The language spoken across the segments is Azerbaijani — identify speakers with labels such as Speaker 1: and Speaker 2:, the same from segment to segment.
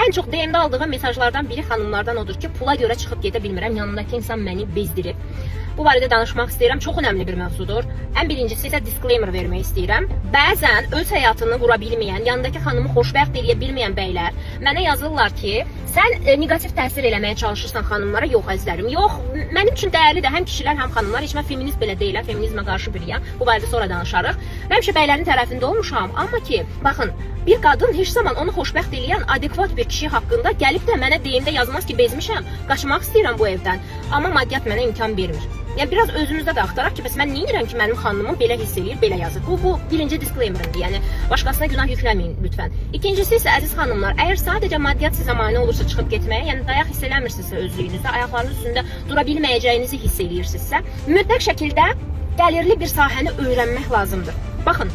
Speaker 1: Ən çox DM-də aldığım mesajlardan biri xanımlardan odur ki, pula görə çıxıb gedə bilmirəm, yanındakı insan məni bezdirib. Bu barədə danışmaq istəyirəm, çox önəmli bir mövzudur. Ən birincisi isə disclaimer vermək istəyirəm. Bəzən öz həyatını qura bilməyən, yanındakı xanımı xoşbəxt edə bilməyən bəylər mənə yazırlar ki, sən negativ təsir eləməyə çalışırsan xanımlara. Yox əzizlərim, yox. Mənim üçün dəyərlidir həm kişilər, həm xanımlar. Heç mən feminist belə deyiləm, feminizmə qarşı biriyəm. Bu barədə sonra danışarıq. Mən həmişə bəylərin tərəfində olmuşam, amma ki, baxın, bir qadın heç zaman onu xoşbəxt eləyən adekvat bir kişi haqqında gəlib də mənə deyəndə yazmaz ki, bezmişəm, qaçmaq istəyirəm bu evdən. Amma maddiyyat mənə imkan vermir. Yəni biraz özümüzdə də axtaraq ki, bəs mən nə edirəm ki, mənim xanımım belə hiss eləyir, belə yazır. Bu birinci disclaimer'dır. Yəni başqasına günah yükləməyin lütfən. İkincisi isə əziz xanımlar, əgər sadəcə maddiyyat sizə mane olursa çıxıb getməyə, yəni dayaq hiss eləmirsinizsə özlüyünüzdə, ayaqlarınız üstündə dura bilməyəcəyinizi hiss eləyirsinizsə, mütləq şəkildə gəlirli bir sahəni öyrənmək lazımdır. Baxın,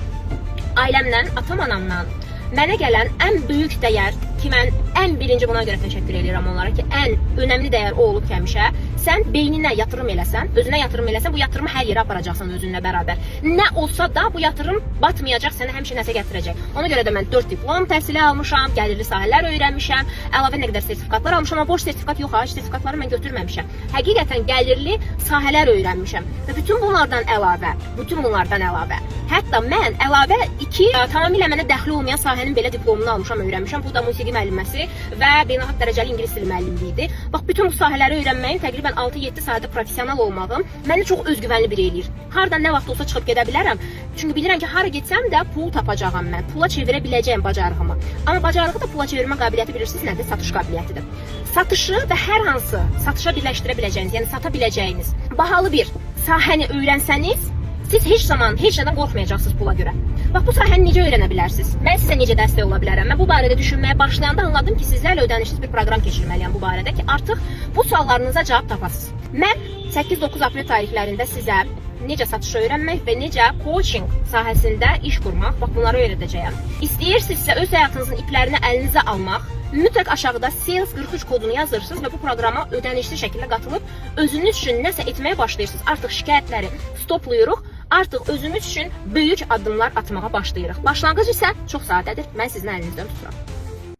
Speaker 1: ailəmdən, atam-anamdan mənə gələn ən böyük dəyər ki, mən ən birinci buna görə təşəkkür edirəm onlara ki, ən önəmli dəyər o olub ki, həmişə sən beyninə yatırım eləsən, özünə yatırım eləsən, bu yatırımı hər yerə aparacaqsan özünlə bərabər. Nə olsa da bu yatırım batmayacaq, sənə həmişə nəsə gətirəcək. Ona görə də mən 4 diplom təhsili almışam, gəlirli sahələr öyrənmişəm, əlavə nə qədər sertifikatlar almışam, amma boş sertifikat yox, heç sertifikatları mən götürməmişəm. Həqiqətən gəlirli sahələr öyrənmişəm və bütün bunlardan əlavə, hətta mən əlavə 2 tamamilə mənə dəxli olmayan sahənin belə diplomunu almışam, öyrənmişəm. Bu da musiqi müəlliməsi və beynəlxalq dərəcəli ingilis dili müəllimliyi idi. Bax, bütün bu sahələri öyrənməyim, təqribən 6-7 sahədə professional olmağım məni çox özgüvənli bir eləyir. Hardan nə vaxt olsa çıxıb gedə bilərəm. Çünki bilirəm ki, hara getsəm də pul tapacağam mən. Pula çevirə biləcəyəm bacarığımı. Amma bacarığı da pula çevirmə qabiliyyəti bilirsiniz nədir? Satış qabiliyyətidir. Satışı və hər hansı satışa birləşdirə biləcəyiniz, yəni sata biləcəyiniz bahalı bir sahəni öyrənsəniz, siz heç zaman heç nədən qorxmayacaqsınız pula görə. Bax, bu sahəni necə öyrənə bilərsiniz? Mən sizə necə dəstək ola bilərəm? Mən bu barədə düşünməyə başlayanda anladım ki, sizlərlə ödənişsiz bir proqram keçirməliyəm bu barədə ki, artıq bu suallarınıza cavab tapasınız. Mən 8-9 aprel tarixlərində sizə necə satış öyrənmək və necə coaching sahəsində iş qurmaq, bax, bunları öyrədəcəyəm. İstəyirsinizsə öz həyatınızın iplərini əlinizə almaq, mütləq aşağıda Sales 43 kodunu yazırsınız və bu proqrama ödənişli şəkildə qatılıb özünüz üçün nəsə etməyə başlayırsınız. Artıq şikayətləri stoplayırıq, artıq özünüz üçün böyük addımlar atmağa başlayırıq. Başlanğıc isə çox sadədir, mən sizin əlinizdən tuturam.